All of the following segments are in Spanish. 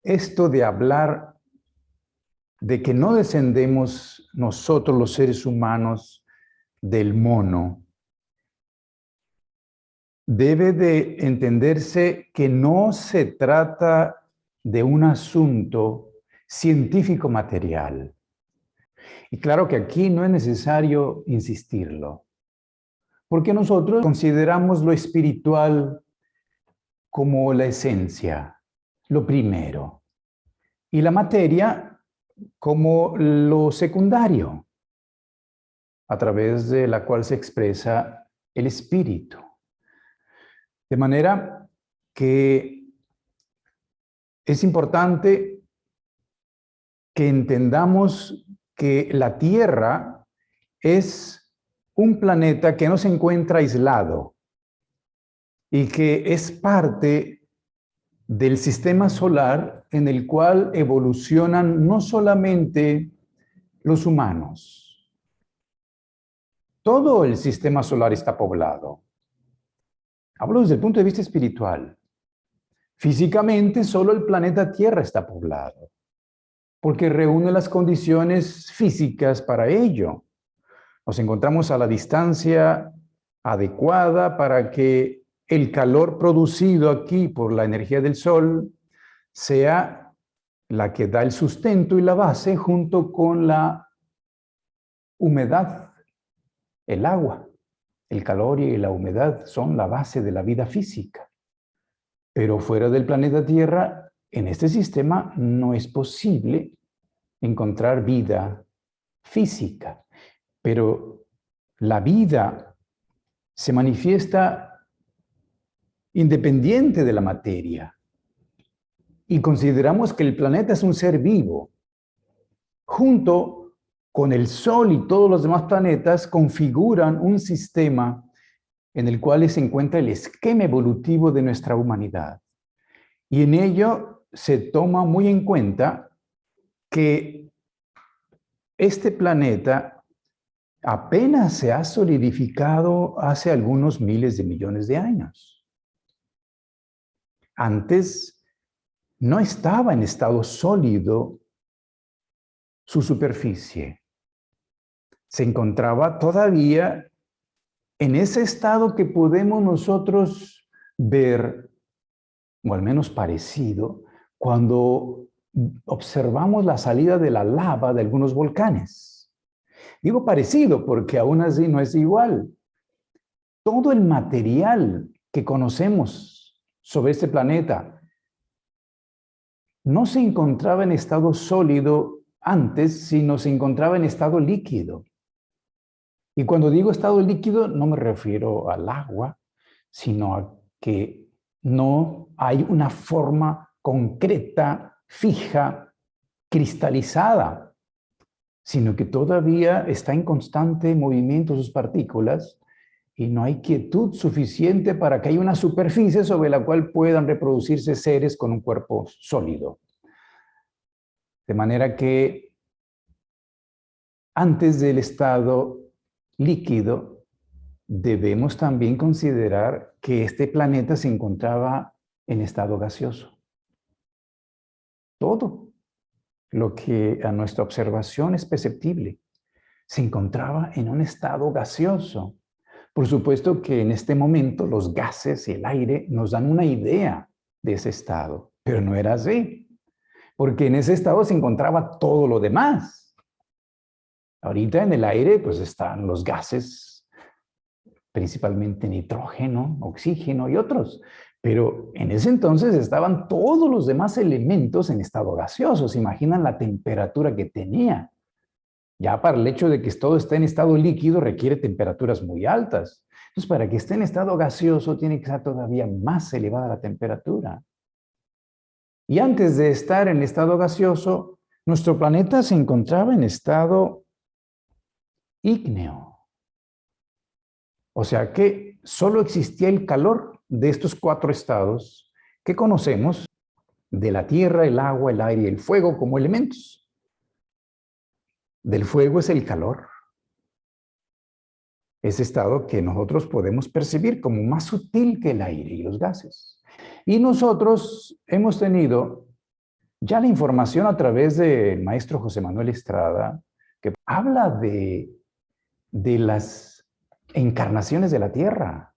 esto de hablar de que no descendemos nosotros los seres humanos del mono, debe de entenderse que no se trata de un asunto científico material. Y claro que aquí no es necesario insistirlo, porque nosotros consideramos lo espiritual como la esencia, lo primero, y la materia como lo secundario, a través de la cual se expresa el espíritu. De manera que es importante que entendamos que la Tierra es un planeta que no se encuentra aislado y que es parte del sistema solar en el cual evolucionan no solamente los humanos. Todo el sistema solar está poblado. Hablo desde el punto de vista espiritual. Físicamente, solo el planeta Tierra está poblado, porque reúne las condiciones físicas para ello. Nos encontramos a la distancia adecuada para que el calor producido aquí por la energía del Sol sea la que da el sustento y la base junto con la humedad, el agua. El calor y la humedad son la base de la vida física. Pero fuera del planeta Tierra, en este sistema no es posible encontrar vida física. Pero la vida se manifiesta independiente de la materia. Y consideramos que el planeta es un ser vivo. Junto con el Sol y todos los demás planetas configuran un sistema en el cual se encuentra el esquema evolutivo de nuestra humanidad. Y en ello se toma muy en cuenta que este planeta apenas se ha solidificado hace algunos miles de millones de años. Antes no estaba en estado sólido su superficie. Se encontraba todavía en ese estado que podemos nosotros ver, o al menos parecido, cuando observamos la salida de la lava de algunos volcanes. Digo parecido porque aún así no es igual. Todo el material que conocemos sobre este planeta no se encontraba en estado sólido antes, sino se encontraba en estado líquido. Y cuando digo estado líquido, no me refiero al agua, sino a que no hay una forma concreta, fija, cristalizada, sino que todavía está en constante movimiento sus partículas y no hay quietud suficiente para que haya una superficie sobre la cual puedan reproducirse seres con un cuerpo sólido. De manera que antes del estado líquido, debemos también considerar que este planeta se encontraba en estado gaseoso. Todo lo que a nuestra observación es perceptible se encontraba en un estado gaseoso. Por supuesto que en este momento los gases y el aire nos dan una idea de ese estado, pero no era así, porque en ese estado se encontraba todo lo demás. Ahorita en el aire pues están los gases, principalmente nitrógeno, oxígeno y otros. Pero en ese entonces estaban todos los demás elementos en estado gaseoso. ¿Se imaginan la temperatura que tenía? Ya para el hecho de que todo esté en estado líquido requiere temperaturas muy altas. Entonces, para que esté en estado gaseoso tiene que estar todavía más elevada la temperatura. Y antes de estar en estado gaseoso, nuestro planeta se encontraba en estado ígneo. O sea que solo existía el calor de estos 4 estados que conocemos de la tierra, el agua, el aire y el fuego como elementos. Del fuego es el calor. Ese estado que nosotros podemos percibir como más sutil que el aire y los gases. Y nosotros hemos tenido Ya la información a través del maestro José Manuel Estrada, que habla de las encarnaciones de la Tierra.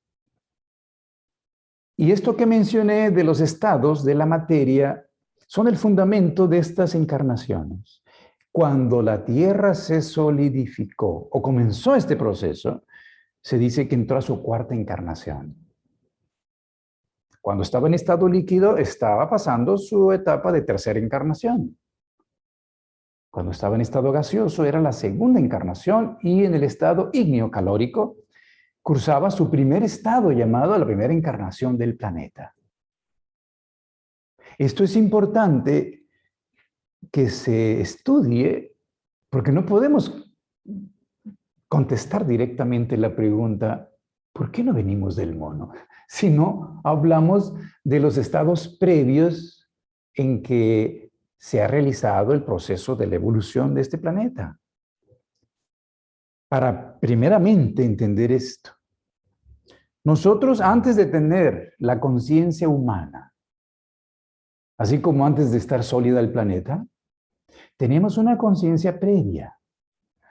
Y esto que mencioné de los estados de la materia son el fundamento de estas encarnaciones. Cuando la Tierra se solidificó o comenzó este proceso, se dice que entró a su cuarta encarnación. Cuando estaba en estado líquido, estaba pasando su etapa de tercera encarnación. Cuando estaba en estado gaseoso, era la segunda encarnación, y en el estado ígneo calórico, cursaba su primer estado llamado la primera encarnación del planeta. Esto es importante que se estudie porque no podemos contestar directamente la pregunta, ¿por qué no venimos del mono? Si no hablamos de los estados previos en que se ha realizado el proceso de la evolución de este planeta. Para primeramente entender esto, nosotros antes de tener la conciencia humana, así como antes de estar sólida el planeta, teníamos una conciencia previa.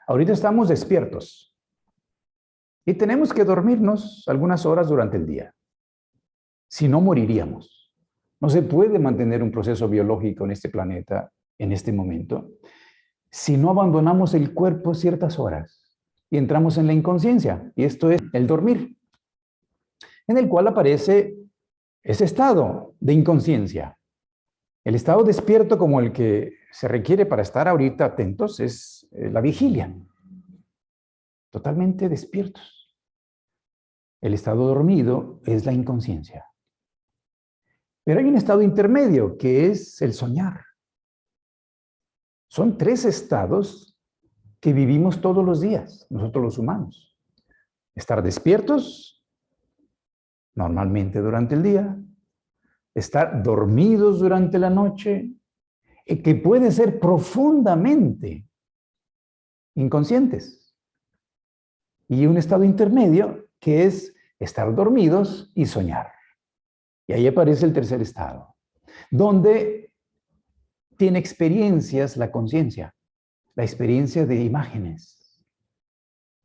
Ahorita estamos despiertos y tenemos que dormirnos algunas horas durante el día. Si no, moriríamos. No se puede mantener un proceso biológico en este planeta en este momento si no abandonamos el cuerpo ciertas horas y entramos en la inconsciencia. Y esto es el dormir, en el cual aparece ese estado de inconsciencia. El estado despierto, como el que se requiere para estar ahorita atentos, es la vigilia. Totalmente despiertos. El estado dormido es la inconsciencia. Pero hay un estado intermedio, que es el soñar. Son 3 estados que vivimos todos los días, nosotros los humanos. Estar despiertos, normalmente durante el día, estar dormidos durante la noche, que puede ser profundamente inconscientes. Y un estado intermedio, que es estar dormidos y soñar. Y ahí aparece el tercer estado, donde tiene experiencias la conciencia, la experiencia de imágenes,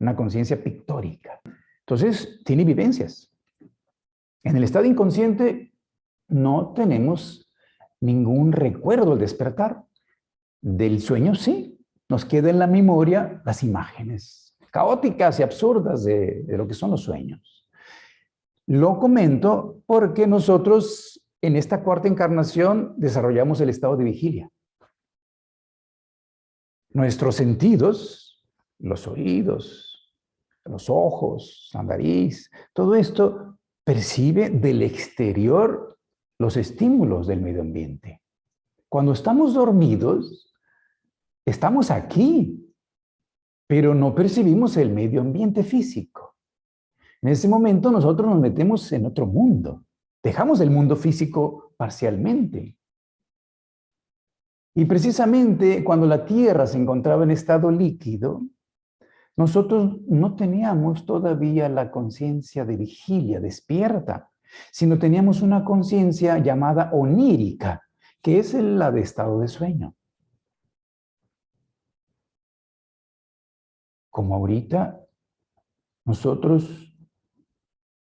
una conciencia pictórica. Entonces, tiene vivencias. En el estado inconsciente no tenemos ningún recuerdo al despertar. Del sueño sí, nos queda en la memoria las imágenes caóticas y absurdas de lo que son los sueños. Lo comento porque nosotros en esta cuarta encarnación desarrollamos el estado de vigilia. Nuestros sentidos, los oídos, los ojos, la nariz, todo esto percibe del exterior los estímulos del medio ambiente. Cuando estamos dormidos, estamos aquí, pero no percibimos el medio ambiente físico. En ese momento nosotros nos metemos en otro mundo. Dejamos el mundo físico parcialmente. Y precisamente cuando la Tierra se encontraba en estado líquido, nosotros no teníamos todavía la conciencia de vigilia, despierta, sino teníamos una conciencia llamada onírica, que es la de estado de sueño. Como ahorita, nosotros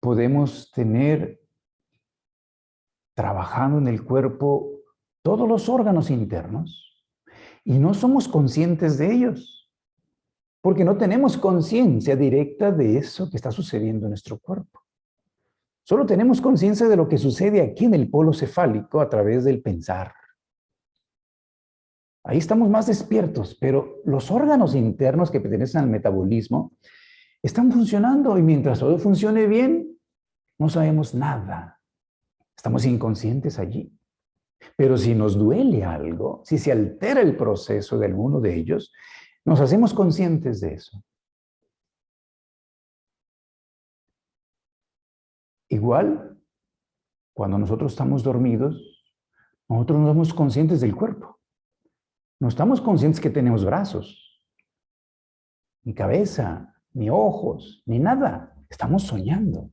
podemos tener trabajando en el cuerpo todos los órganos internos y no somos conscientes de ellos, porque no tenemos conciencia directa de eso que está sucediendo en nuestro cuerpo. Solo tenemos conciencia de lo que sucede aquí en el polo cefálico a través del pensar. Ahí estamos más despiertos, pero los órganos internos que pertenecen al metabolismo están funcionando y mientras todo funcione bien, no sabemos nada. Estamos inconscientes allí. Pero si nos duele algo, si se altera el proceso de alguno de ellos, nos hacemos conscientes de eso. Igual, cuando nosotros estamos dormidos, nosotros no somos conscientes del cuerpo. No estamos conscientes que tenemos brazos, ni cabeza, ni ojos, ni nada. Estamos soñando.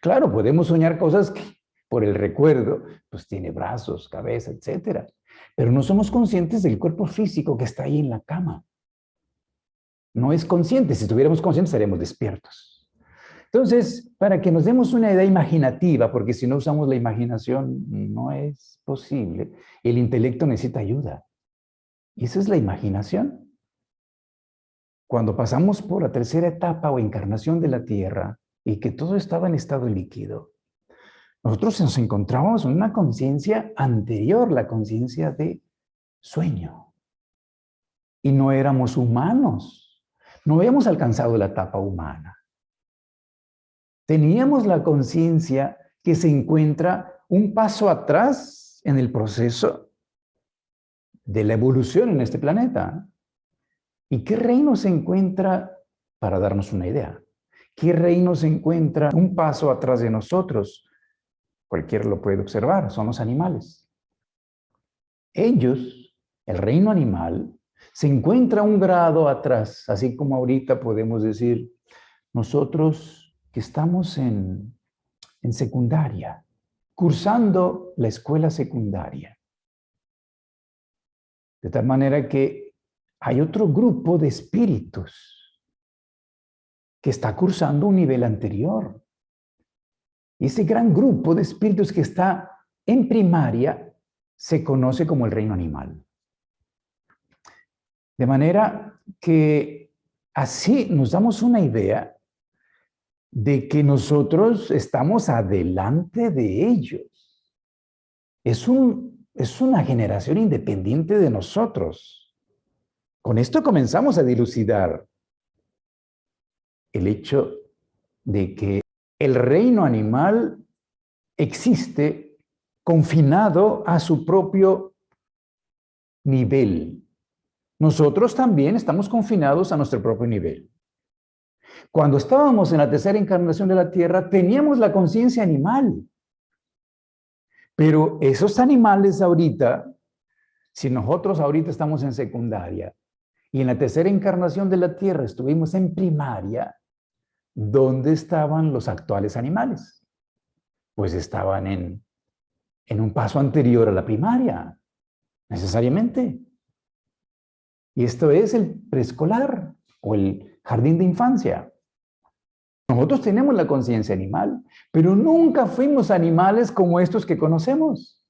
Claro, podemos soñar cosas que por el recuerdo, pues tiene brazos, cabeza, etcétera. pero no somos conscientes del cuerpo físico que está ahí en la cama. No es consciente. Si estuviéramos conscientes, estaríamos despiertos. Entonces, para que nos demos una idea imaginativa, porque si no usamos la imaginación, no es posible. El intelecto necesita ayuda. Y esa es la imaginación. Cuando pasamos por la tercera etapa o encarnación de la Tierra y que todo estaba en estado líquido, nosotros nos encontrábamos en una conciencia anterior, la conciencia de sueño. Y no éramos humanos. No habíamos alcanzado la etapa humana. Teníamos la conciencia que se encuentra un paso atrás en el proceso de la evolución en este planeta. ¿Y qué reino se encuentra, para darnos una idea, qué reino se encuentra un paso atrás de nosotros? Cualquiera lo puede observar, son los animales. Ellos, el reino animal, se encuentra un grado atrás, así como ahorita podemos decir, nosotros que estamos en secundaria, cursando la escuela secundaria. De tal manera que hay otro grupo de espíritus que está cursando un nivel anterior. Y ese gran grupo de espíritus que está en primaria se conoce como el reino animal. De manera que así nos damos una idea de que nosotros estamos adelante de ellos. Es una generación independiente de nosotros. Con esto comenzamos a dilucidar el hecho de que el reino animal existe confinado a su propio nivel. Nosotros también estamos confinados a nuestro propio nivel. Cuando estábamos en la tercera encarnación de la Tierra, teníamos la conciencia animal. Pero esos animales ahorita, si nosotros ahorita estamos en secundaria y en la tercera encarnación de la Tierra estuvimos en primaria, ¿dónde estaban los actuales animales? Pues estaban en un paso anterior a la primaria, necesariamente. Y esto es el preescolar o el jardín de infancia. Nosotros tenemos la conciencia animal, pero nunca fuimos animales como estos que conocemos.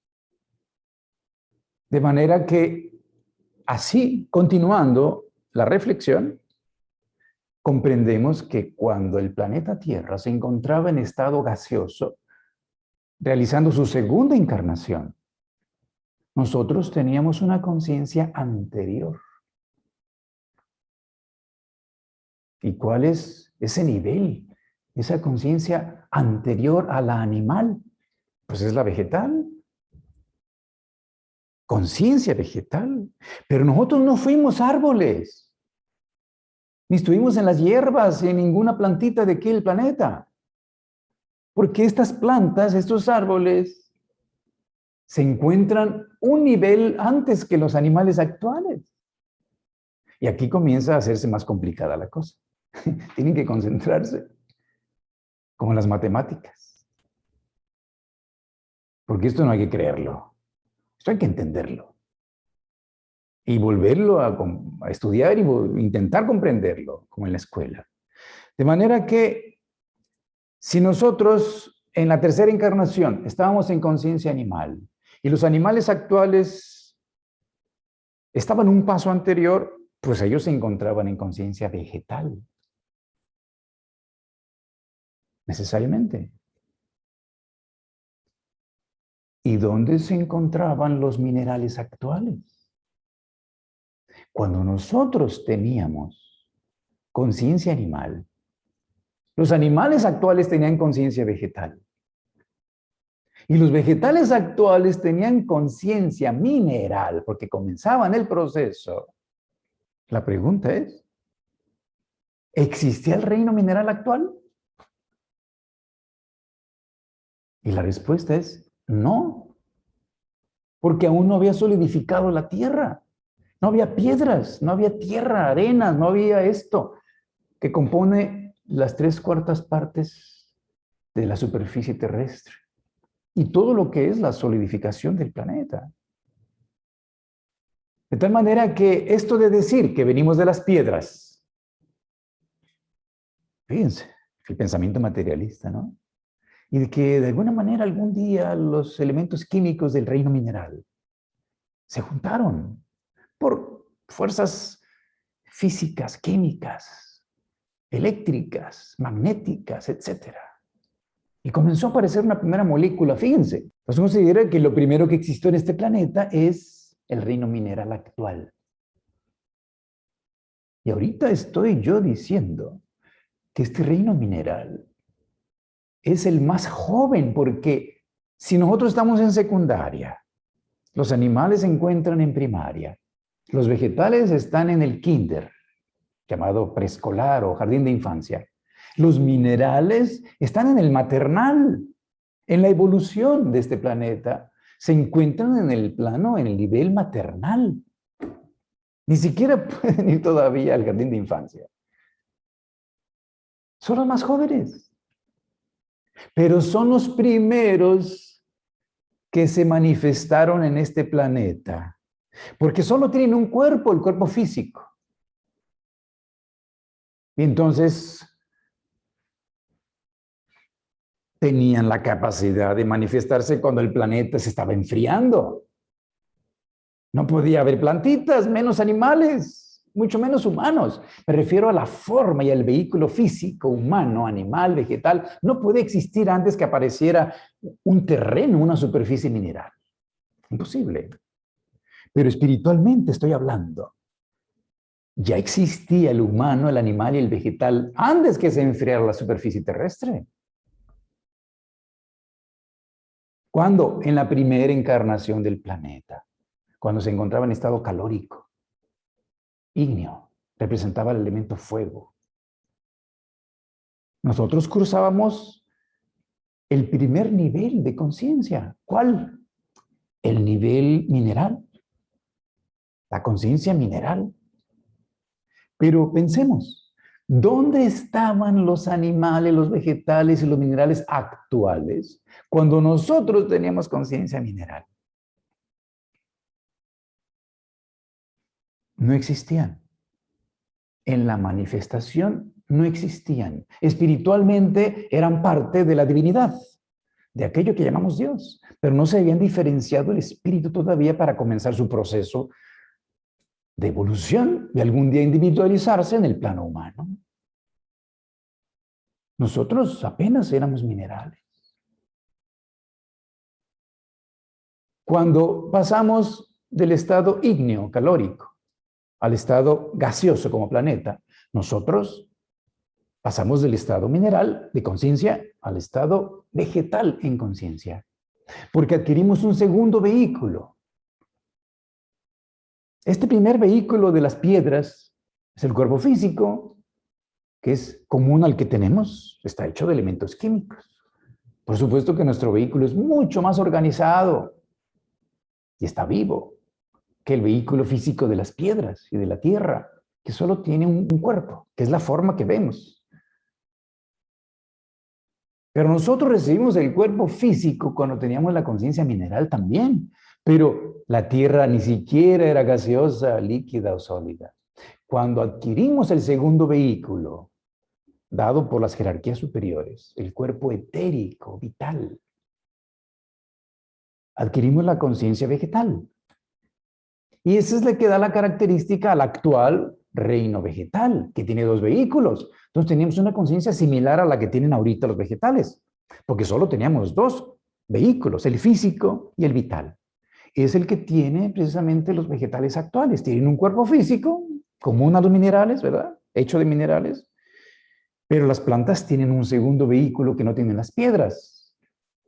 De manera que, así, continuando la reflexión, comprendemos que cuando el planeta Tierra se encontraba en estado gaseoso, realizando su segunda encarnación, nosotros teníamos una conciencia anterior. ¿Y cuál es ese nivel? Esa conciencia anterior a la animal. Pues es la vegetal. Conciencia vegetal. Pero nosotros no fuimos árboles. Ni estuvimos en las hierbas, en ninguna plantita de aquel planeta. Porque estas plantas, estos árboles, se encuentran un nivel antes que los animales actuales. Y aquí comienza a hacerse más complicada la cosa. Tienen que concentrarse, como en las matemáticas. Porque esto no hay que creerlo. Esto hay que entenderlo. Y volverlo a estudiar y intentar comprenderlo, como en la escuela. De manera que, si nosotros en la tercera encarnación estábamos en conciencia animal y los animales actuales estaban un paso anterior, pues ellos se encontraban en conciencia vegetal. Necesariamente. ¿Y dónde se encontraban los minerales actuales? Cuando nosotros teníamos conciencia animal, los animales actuales tenían conciencia vegetal. Y los vegetales actuales tenían conciencia mineral, porque comenzaban el proceso. La pregunta es, ¿existía el reino mineral actual? Y la respuesta es no, porque aún no había solidificado la tierra. No había piedras, no había tierra, arenas, no había esto que compone las 3/4 partes de la superficie terrestre y todo lo que es la solidificación del planeta. De tal manera que esto de decir que venimos de las piedras, fíjense, el pensamiento materialista, ¿no? Y de que de alguna manera algún día los elementos químicos del reino mineral se juntaron por fuerzas físicas, químicas, eléctricas, magnéticas, etc. Y comenzó a aparecer una primera molécula, fíjense. Pues considera que lo primero que existió en este planeta es el reino mineral actual. Y ahorita estoy yo diciendo que este reino mineral es el más joven, porque si nosotros estamos en secundaria, los animales se encuentran en primaria, los vegetales están en el kinder, llamado preescolar o jardín de infancia. Los minerales están en el maternal, en la evolución de este planeta. Se encuentran en el plano, en el nivel maternal. Ni siquiera pueden ir todavía al jardín de infancia. Son los más jóvenes. Pero son los primeros que se manifestaron en este planeta. Porque solo tienen un cuerpo, el cuerpo físico. Y entonces tenían la capacidad de manifestarse cuando el planeta se estaba enfriando. No podía haber plantitas, menos animales, mucho menos humanos. Me refiero a la forma y al vehículo físico, humano, animal, vegetal. No puede existir antes que apareciera un terreno, una superficie mineral. Imposible. Pero espiritualmente estoy hablando. Ya existía el humano, el animal y el vegetal antes que se enfriara la superficie terrestre. ¿Cuándo? En la primera encarnación del planeta, cuando se encontraba en estado calórico, ígneo, representaba el elemento fuego. Nosotros cruzábamos el primer nivel de conciencia. ¿Cuál? El nivel mineral, la conciencia mineral. Pero pensemos, ¿dónde estaban los animales, los vegetales y los minerales actuales cuando nosotros teníamos conciencia mineral? No existían. En la manifestación no existían. Espiritualmente eran parte de la divinidad, de aquello que llamamos Dios, pero no se habían diferenciado el espíritu todavía para comenzar su proceso de evolución y algún día individualizarse en el plano humano. Nosotros apenas éramos minerales. Cuando pasamos del estado ígneo, calórico, al estado gaseoso como planeta, nosotros pasamos del estado mineral de conciencia al estado vegetal en conciencia, porque adquirimos un segundo vehículo. Este primer vehículo de las piedras es el cuerpo físico, que es común al que tenemos, está hecho de elementos químicos. Por supuesto que nuestro vehículo es mucho más organizado y está vivo que el vehículo físico de las piedras y de la tierra, que solo tiene un cuerpo, que es la forma que vemos. Pero nosotros recibimos el cuerpo físico cuando teníamos la conciencia mineral también, pero la tierra ni siquiera era gaseosa, líquida o sólida. Cuando adquirimos el segundo vehículo, dado por las jerarquías superiores, el cuerpo etérico, vital, adquirimos la conciencia vegetal. Y esa es la que da la característica al actual reino vegetal, que tiene dos vehículos. Entonces teníamos una conciencia similar a la que tienen ahorita los vegetales, porque solo teníamos dos vehículos, el físico y el vital. Es el que tiene precisamente los vegetales actuales. Tienen un cuerpo físico, común a los minerales, ¿verdad? Hecho de minerales. Pero las plantas tienen un segundo vehículo que no tienen las piedras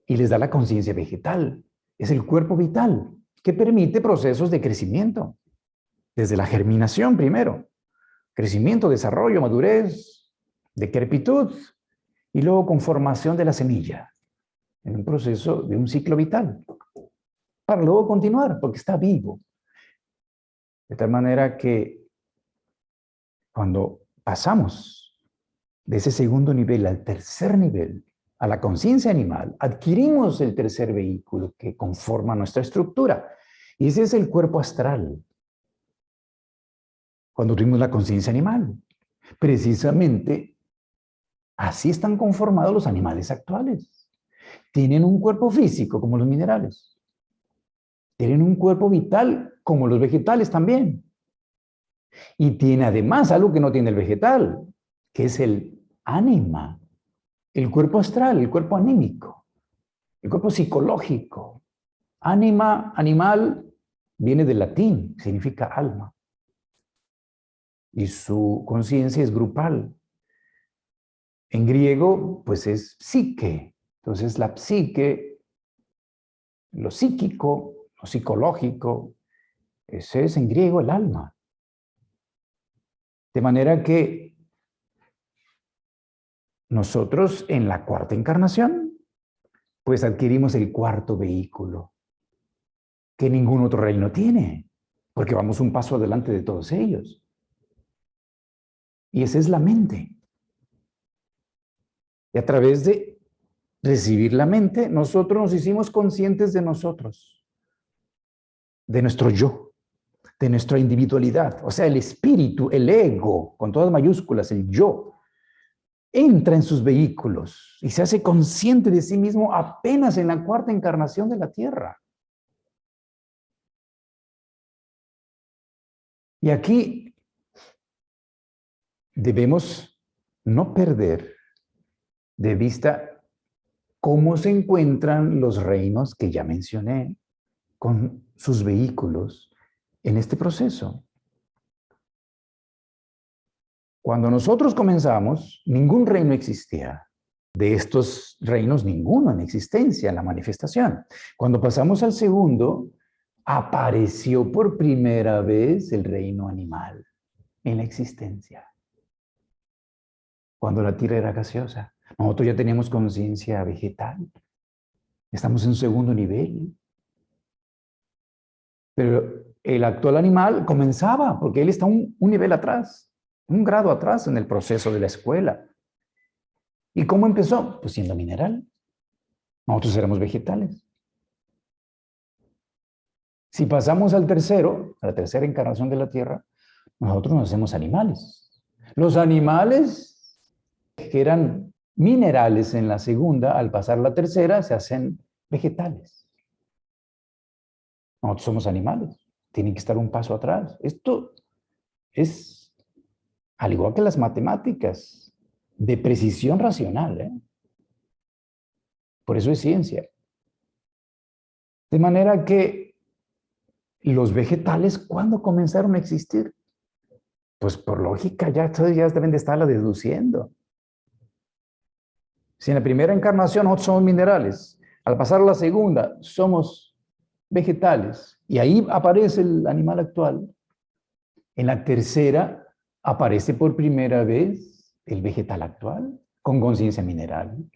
y les da la conciencia vegetal. Es el cuerpo vital que permite procesos de crecimiento. Desde la germinación primero, crecimiento, desarrollo, madurez, decrepitud y luego conformación de la semilla en un proceso de un ciclo vital para luego continuar porque está vivo. De tal manera que cuando pasamos de ese segundo nivel al tercer nivel, a la conciencia animal, adquirimos el tercer vehículo que conforma nuestra estructura. Y ese es el cuerpo astral. cuando tuvimos la conciencia animal. Precisamente así están conformados los animales actuales. Tienen un cuerpo físico como los minerales. Tienen un cuerpo vital como los vegetales también. Y tiene además algo que no tiene el vegetal, que es el ánima, el cuerpo astral, el cuerpo anímico, el cuerpo psicológico. Ánima, animal, viene del latín, significa alma. Y su conciencia es grupal. En griego, pues es psique. Entonces, la psique, lo psíquico, lo psicológico, ese es en griego el alma. De manera que nosotros en la cuarta encarnación, pues adquirimos el cuarto vehículo, que ningún otro reino tiene, porque vamos un paso adelante de todos ellos. Y esa es la mente. Y a través de recibir la mente, nosotros nos hicimos conscientes de nosotros, de nuestro yo, de nuestra individualidad. O sea, el espíritu, el ego, con todas mayúsculas, el yo, entra en sus vehículos y se hace consciente de sí mismo apenas en la cuarta encarnación de la Tierra. Y aquí debemos no perder de vista cómo se encuentran los reinos que ya mencioné con sus vehículos en este proceso. Cuando nosotros comenzamos, ningún reino existía. De estos reinos, ninguno en existencia, en la manifestación. Cuando pasamos al segundo, apareció por primera vez el reino animal en la existencia. Cuando la tierra era gaseosa, nosotros ya teníamos conciencia vegetal. Estamos en un segundo nivel. Pero el actual animal comenzaba, porque él está un nivel atrás, un grado atrás en el proceso de la escuela. ¿Y cómo empezó? Pues siendo mineral. Nosotros éramos vegetales. Si pasamos al tercero, a la tercera encarnación de la Tierra, nosotros nos hacemos animales. Los animales que eran minerales en la segunda, al pasar la tercera, se hacen vegetales. Nosotros somos animales. Tienen que estar un paso atrás. Esto es, al igual que las matemáticas, de precisión racional, ¿eh? Por eso es ciencia. De manera que los vegetales, ¿cuándo comenzaron a existir? Pues por lógica, ya deben de estarla deduciendo. Si en la primera encarnación nosotros somos minerales, al pasar a la segunda somos vegetales, y ahí aparece el animal actual, en la tercera aparece por primera vez el vegetal actual, con conciencia mineral.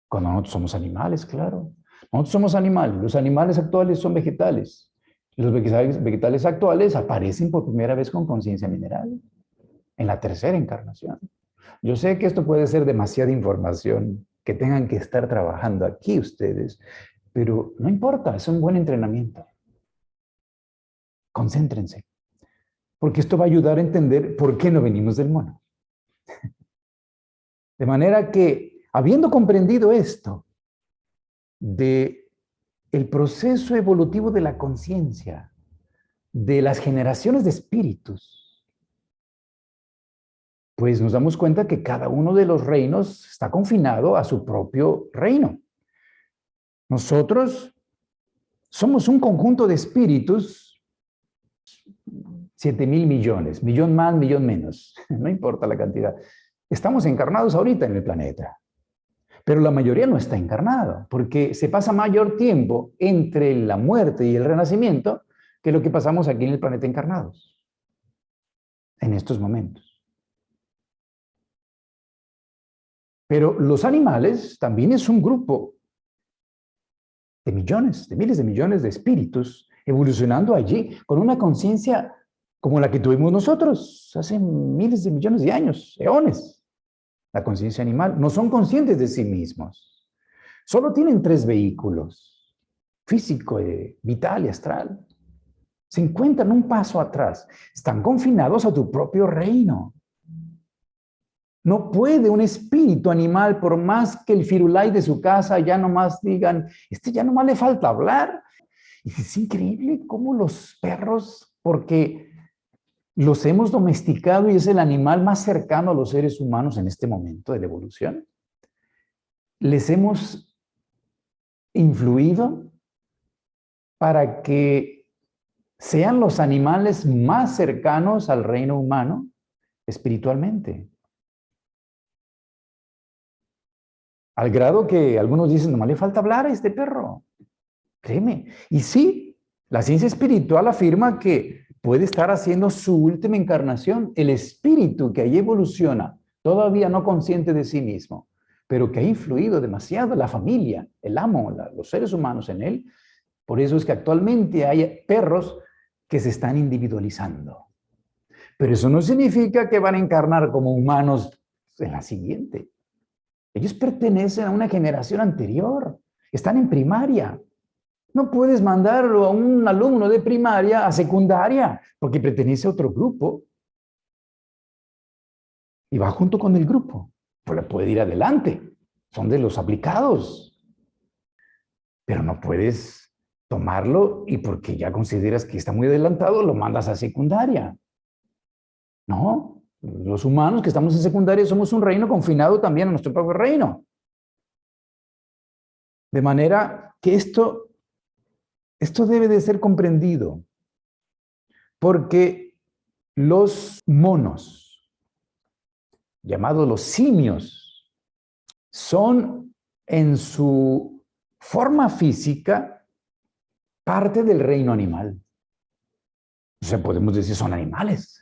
Cuando nosotros somos animales, claro. Nosotros somos animales, los animales actuales son vegetales. Los vegetales actuales aparecen por primera vez con conciencia mineral, en la tercera encarnación. Yo sé que esto puede ser demasiada información, que tengan que estar trabajando aquí ustedes, pero no importa, es un buen entrenamiento. Concéntrense, porque esto va a ayudar a entender por qué no venimos del mono. De manera que, habiendo comprendido esto, de el proceso evolutivo de la conciencia, de las generaciones de espíritus, pues nos damos cuenta que cada uno de los reinos está confinado a su propio reino. Nosotros somos un conjunto de espíritus, 7,000 millones, millón más, millón menos, no importa la cantidad. Estamos encarnados ahorita en el planeta, pero la mayoría no está encarnado, porque se pasa mayor tiempo entre la muerte y el renacimiento que lo que pasamos aquí en el planeta encarnados, en estos momentos. Pero los animales también es un grupo de millones, de miles de millones de espíritus evolucionando allí con una conciencia como la que tuvimos nosotros hace miles de millones de años, eones. La conciencia animal. No son conscientes de sí mismos. Solo tienen 3 vehículos, físico, vital y astral. Se encuentran un paso atrás. Están confinados a tu propio reino. No puede un espíritu animal, por más que el firulai de su casa ya nomás digan, ya nomás le falta hablar. Y es increíble cómo los perros, porque los hemos domesticado y es el animal más cercano a los seres humanos en este momento de la evolución, les hemos influido para que sean los animales más cercanos al reino humano espiritualmente. Al grado que algunos dicen, nomás le falta hablar a este perro. Créeme. Y sí, la ciencia espiritual afirma que puede estar haciendo su última encarnación. El espíritu que ahí evoluciona, todavía no consciente de sí mismo, pero que ha influido demasiado la familia, el amo, los seres humanos en él. Por eso es que actualmente hay perros que se están individualizando. Pero eso no significa que van a encarnar como humanos en la siguiente. Ellos pertenecen a una generación anterior, están en primaria. No puedes mandarlo a un alumno de primaria a secundaria porque pertenece a otro grupo y va junto con el grupo. Pues puede ir adelante, son de los aplicados, pero no puedes tomarlo y porque ya consideras que está muy adelantado, lo mandas a secundaria. No, los humanos que estamos en secundaria somos un reino confinado también a nuestro propio reino. De manera que esto debe de ser comprendido, porque los monos, llamados los simios, son en su forma física parte del reino animal. O sea, podemos decir son animales.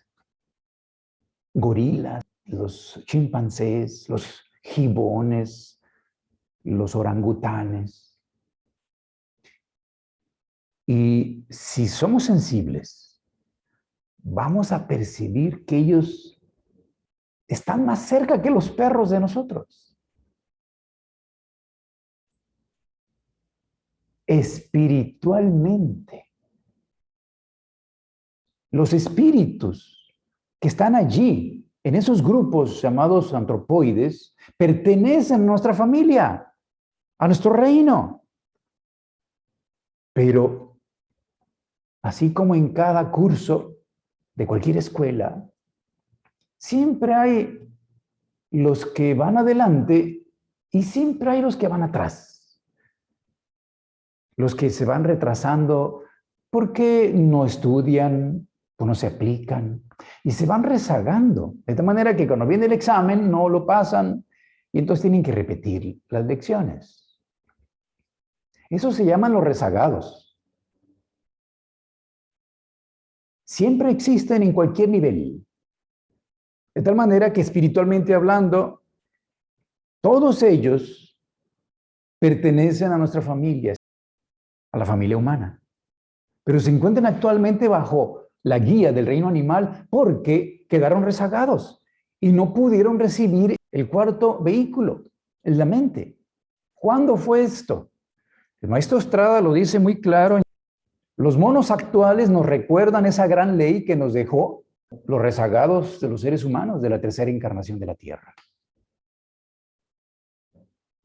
Gorilas, los chimpancés, los gibones, los orangutanes. Y si somos sensibles, vamos a percibir que ellos están más cerca que los perros de nosotros. Espiritualmente. Los espíritus que están allí, en esos grupos llamados antropoides, pertenecen a nuestra familia, a nuestro reino. Pero, así como en cada curso de cualquier escuela, siempre hay los que van adelante y siempre hay los que van atrás. Los que se van retrasando porque no estudian, o no se aplican y se van rezagando. De tal manera que cuando viene el examen no lo pasan y entonces tienen que repetir las lecciones. Eso se llaman los rezagados. Siempre existen en cualquier nivel. De tal manera que espiritualmente hablando, todos ellos pertenecen a nuestra familia, a la familia humana. Pero se encuentran actualmente bajo la guía del reino animal porque quedaron rezagados y no pudieron recibir el cuarto vehículo, la mente. ¿Cuándo fue esto? El maestro Estrada lo dice muy claro. Los monos actuales nos recuerdan esa gran ley que nos dejó los rezagados de los seres humanos de la tercera encarnación de la Tierra.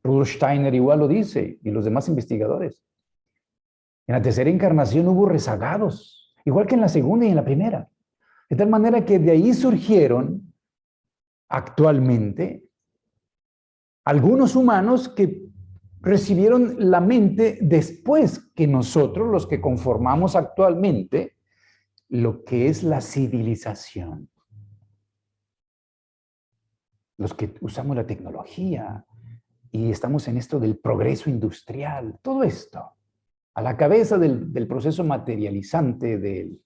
Rudolf Steiner igual lo dice y los demás investigadores. En la tercera encarnación hubo rezagados, igual que en la segunda y en la primera. De tal manera que de ahí surgieron actualmente algunos humanos que recibieron la mente después que nosotros, los que conformamos actualmente lo que es la civilización. Los que usamos la tecnología y estamos en esto del progreso industrial, todo esto, a la cabeza del proceso materializante de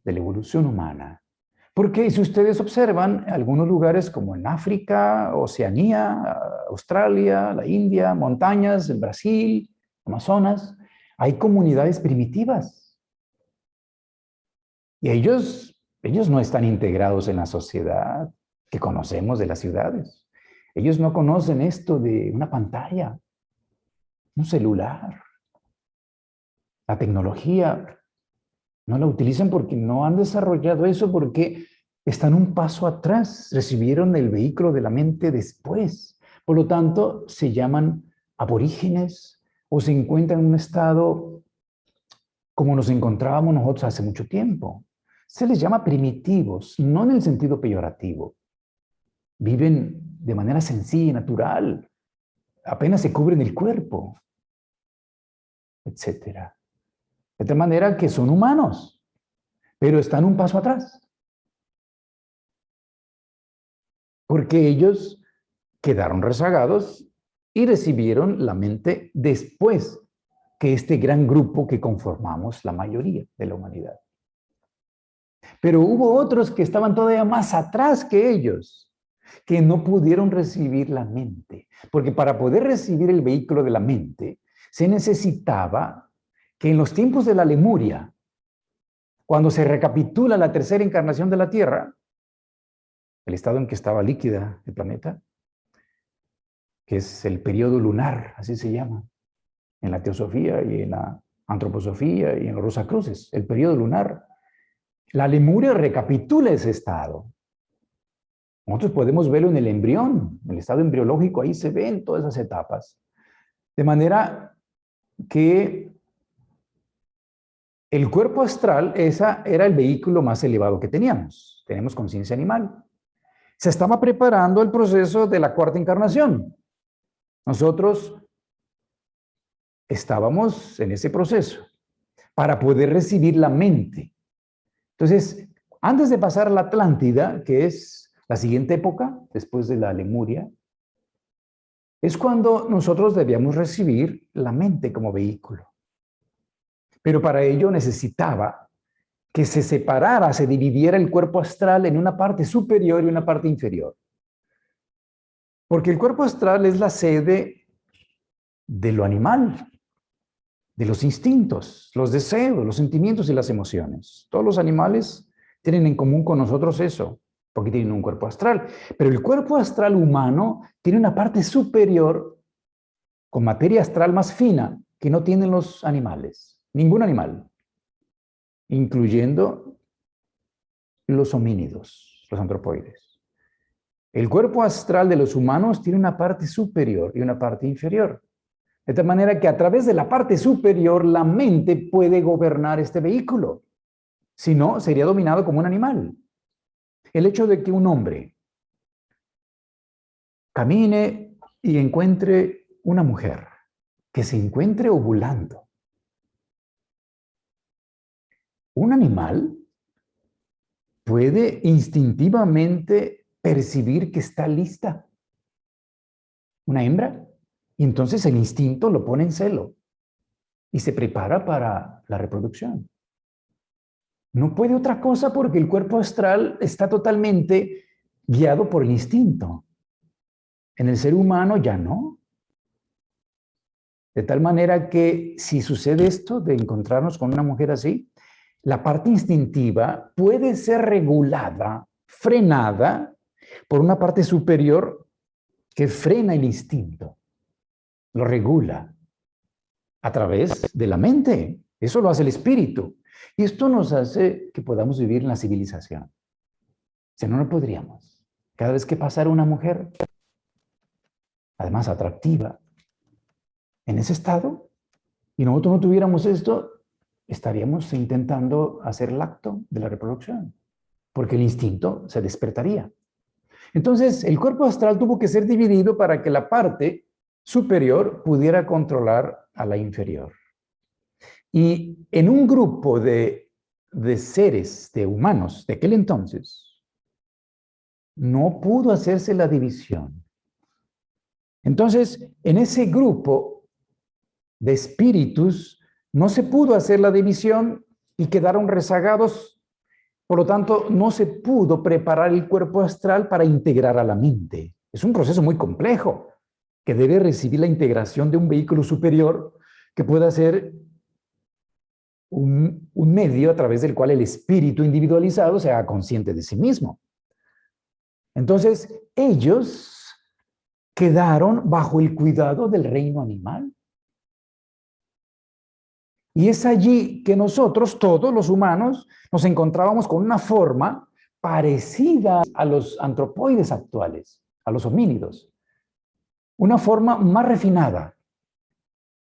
la evolución humana. Porque si ustedes observan, algunos lugares como en África, Oceanía, Australia, la India, montañas, el Brasil, Amazonas, hay comunidades primitivas. Y ellos no están integrados en la sociedad que conocemos de las ciudades. Ellos no conocen esto de una pantalla, un celular, la tecnología. No la utilizan porque no han desarrollado eso, porque están un paso atrás, recibieron el vehículo de la mente después. Por lo tanto, se llaman aborígenes o se encuentran en un estado como nos encontrábamos nosotros hace mucho tiempo. Se les llama primitivos, no en el sentido peyorativo. Viven de manera sencilla y natural, apenas se cubren el cuerpo, etcétera. De tal manera que son humanos, pero están un paso atrás, porque ellos quedaron rezagados y recibieron la mente después que este gran grupo que conformamos la mayoría de la humanidad. Pero hubo otros que estaban todavía más atrás que ellos, que no pudieron recibir la mente, porque para poder recibir el vehículo de la mente, se necesitaba que en los tiempos de la Lemuria, cuando se recapitula la tercera encarnación de la Tierra, el estado en que estaba líquida el planeta, que es el periodo lunar, así se llama, en la teosofía y en la antroposofía y en los Rosacruces, el periodo lunar. La Lemuria recapitula ese estado. Nosotros podemos verlo en el embrión, en el estado embriológico, ahí se ven todas esas etapas. De manera que el cuerpo astral, esa era el vehículo más elevado que teníamos. Tenemos conciencia animal. Se estaba preparando el proceso de la cuarta encarnación. Nosotros estábamos en ese proceso para poder recibir la mente. Entonces, antes de pasar a la Atlántida, que es la siguiente época, después de la Lemuria, es cuando nosotros debíamos recibir la mente como vehículo. Pero para ello necesitaba que se separara, se dividiera el cuerpo astral en una parte superior y una parte inferior. Porque el cuerpo astral es la sede de lo animal, de los instintos, los deseos, los sentimientos y las emociones. Todos los animales tienen en común con nosotros eso, porque tienen un cuerpo astral. Pero el cuerpo astral humano tiene una parte superior con materia astral más fina que no tienen los animales, ningún animal, incluyendo los homínidos, los antropoides. El cuerpo astral de los humanos tiene una parte superior y una parte inferior. De tal manera que a través de la parte superior la mente puede gobernar este vehículo. Si no, sería dominado como un animal. El hecho de que un hombre camine y encuentre una mujer, que se encuentre ovulando. Un animal puede instintivamente percibir que está lista una hembra, y entonces el instinto lo pone en celo y se prepara para la reproducción. No puede otra cosa porque el cuerpo astral está totalmente guiado por el instinto. En el ser humano ya no. De tal manera que si sucede esto de encontrarnos con una mujer así, la parte instintiva puede ser regulada, frenada por una parte superior que frena el instinto, lo regula a través de la mente. Eso lo hace el espíritu. Y esto nos hace que podamos vivir en la civilización. Si no, no podríamos. Cada vez que pasara una mujer, además atractiva, en ese estado, y nosotros no tuviéramos esto, estaríamos intentando hacer el acto de la reproducción, porque el instinto se despertaría. Entonces, el cuerpo astral tuvo que ser dividido para que la parte superior pudiera controlar a la inferior. Y en un grupo de seres, de humanos de aquel entonces, no pudo hacerse la división. Entonces, en ese grupo de espíritus no se pudo hacer la división y quedaron rezagados. Por lo tanto, no se pudo preparar el cuerpo astral para integrar a la mente. Es un proceso muy complejo que debe recibir la integración de un vehículo superior que pueda ser un medio a través del cual el espíritu individualizado se haga consciente de sí mismo. Entonces, ellos quedaron bajo el cuidado del reino animal. Y es allí que nosotros, todos los humanos, nos encontrábamos con una forma parecida a los antropoides actuales, a los homínidos. Una forma más refinada.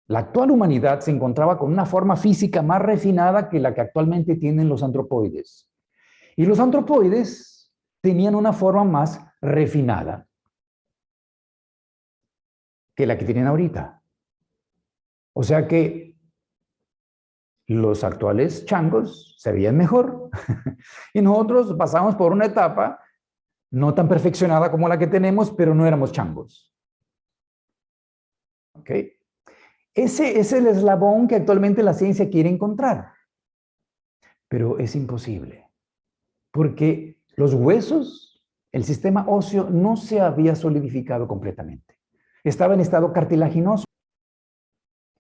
La actual humanidad se encontraba con una forma física más refinada que la que actualmente tienen los antropoides. Y los antropoides tenían una forma más refinada que la que tienen ahorita. O sea que los actuales changos se veían mejor y nosotros pasamos por una etapa no tan perfeccionada como la que tenemos, pero no éramos changos. ¿Ok? Ese es el eslabón que actualmente la ciencia quiere encontrar, pero es imposible, porque los huesos, el sistema óseo no se había solidificado completamente. Estaba en estado cartilaginoso.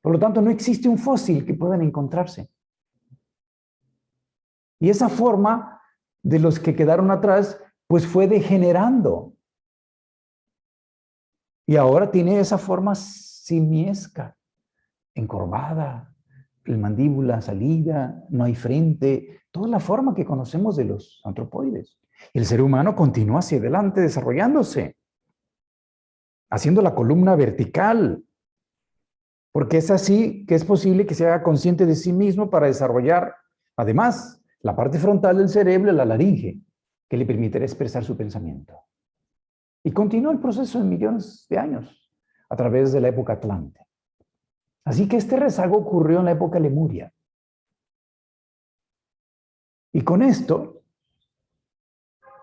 Por lo tanto, no existe un fósil que puedan encontrarse. Y esa forma de los que quedaron atrás, pues fue degenerando. Y ahora tiene esa forma simiesca, encorvada, el mandíbula salida, no hay frente, toda la forma que conocemos de los antropoides. El ser humano continúa hacia adelante desarrollándose, haciendo la columna vertical, porque es así que es posible que se haga consciente de sí mismo para desarrollar, además, la parte frontal del cerebro, la laringe, que le permitirá expresar su pensamiento. Y continúa el proceso en millones de años, a través de la época Atlante. Así que este rezago ocurrió en la época Lemuria. Y con esto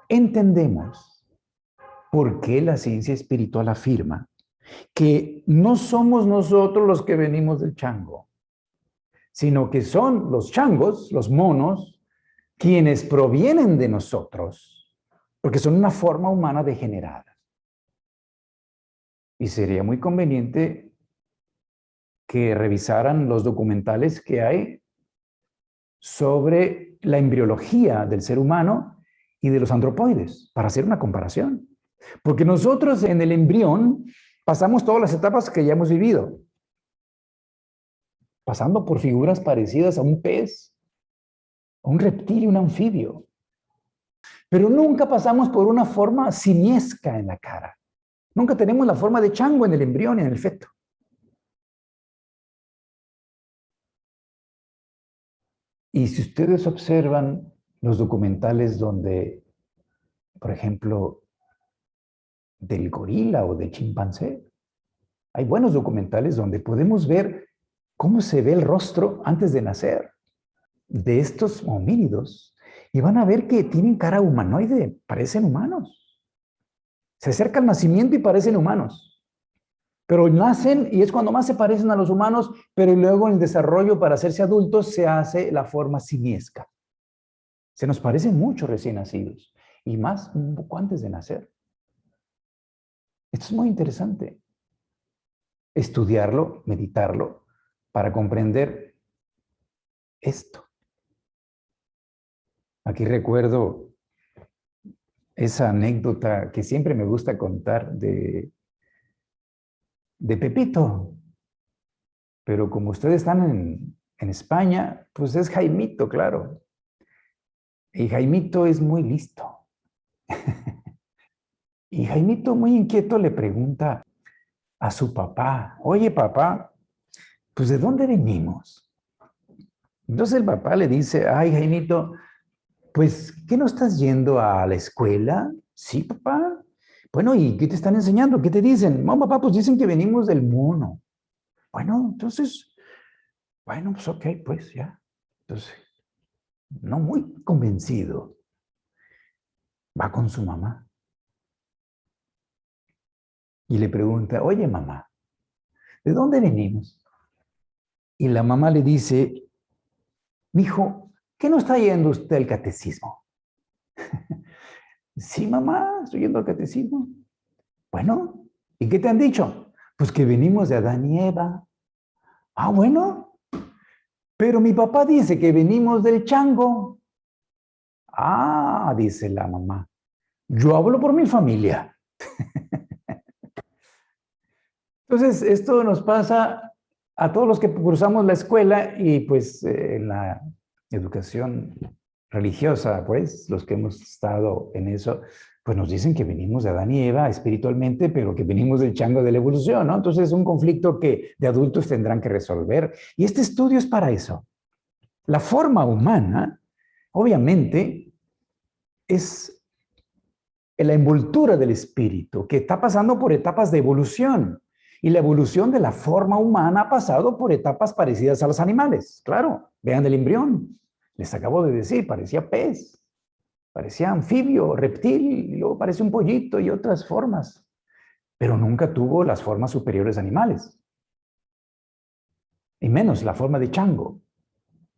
entendemos por qué la ciencia espiritual afirma que no somos nosotros los que venimos del chango, sino que son los changos, los monos, quienes provienen de nosotros, porque son una forma humana degenerada. Y sería muy conveniente que revisaran los documentales que hay sobre la embriología del ser humano y de los antropoides, para hacer una comparación. Porque nosotros en el embrión pasamos todas las etapas que ya hemos vivido, pasando por figuras parecidas a un pez, a un reptil y un anfibio. Pero nunca pasamos por una forma simiesca en la cara. Nunca tenemos la forma de chango en el embrión y en el feto. Y si ustedes observan los documentales donde, por ejemplo, del gorila o del chimpancé, hay buenos documentales donde podemos ver cómo se ve el rostro antes de nacer de estos homínidos y van a ver que tienen cara humanoide, parecen humanos. Se acerca al nacimiento y parecen humanos. Pero nacen y es cuando más se parecen a los humanos, pero luego en el desarrollo para hacerse adultos se hace la forma simiesca. Se nos parecen mucho recién nacidos y más un poco antes de nacer. Esto es muy interesante. Estudiarlo, meditarlo, para comprender esto. Aquí recuerdo esa anécdota que siempre me gusta contar de Pepito. Pero como ustedes están en España, pues es Jaimito, claro. Y Jaimito es muy listo. Y Jaimito, muy inquieto, le pregunta a su papá, oye papá, pues ¿de dónde venimos? Entonces el papá le dice, ay Jaimito, pues ¿qué no estás yendo a la escuela? Sí, papá. Bueno, ¿y qué te están enseñando? ¿Qué te dicen? No, papá, pues dicen que venimos del mono. Bueno, entonces, bueno, pues ok, pues ya. Entonces, no muy convencido, va con su mamá y le pregunta, oye mamá, ¿de dónde venimos? Y la mamá le dice, mijo, ¿qué no está yendo usted al catecismo? Sí, mamá, estoy yendo al catecismo. Bueno, ¿y qué te han dicho? Pues que venimos de Adán y Eva. Ah, bueno, pero mi papá dice que venimos del chango. Ah, dice la mamá, yo hablo por mi familia. Entonces, esto nos pasa a todos los que cursamos la escuela y pues en la educación religiosa, pues los que hemos estado en eso, pues nos dicen que venimos de Adán y Eva espiritualmente, pero que venimos del chango de la evolución, ¿no? Entonces es un conflicto que de adultos tendrán que resolver. Y este estudio es para eso. La forma humana, obviamente, es la envoltura del espíritu, que está pasando por etapas de evolución. Y la evolución de la forma humana ha pasado por etapas parecidas a los animales. Claro, vean el embrión. Les acabo de decir, parecía pez, parecía anfibio, reptil, y luego parece un pollito y otras formas. Pero nunca tuvo las formas superiores animales. Y menos la forma de chango.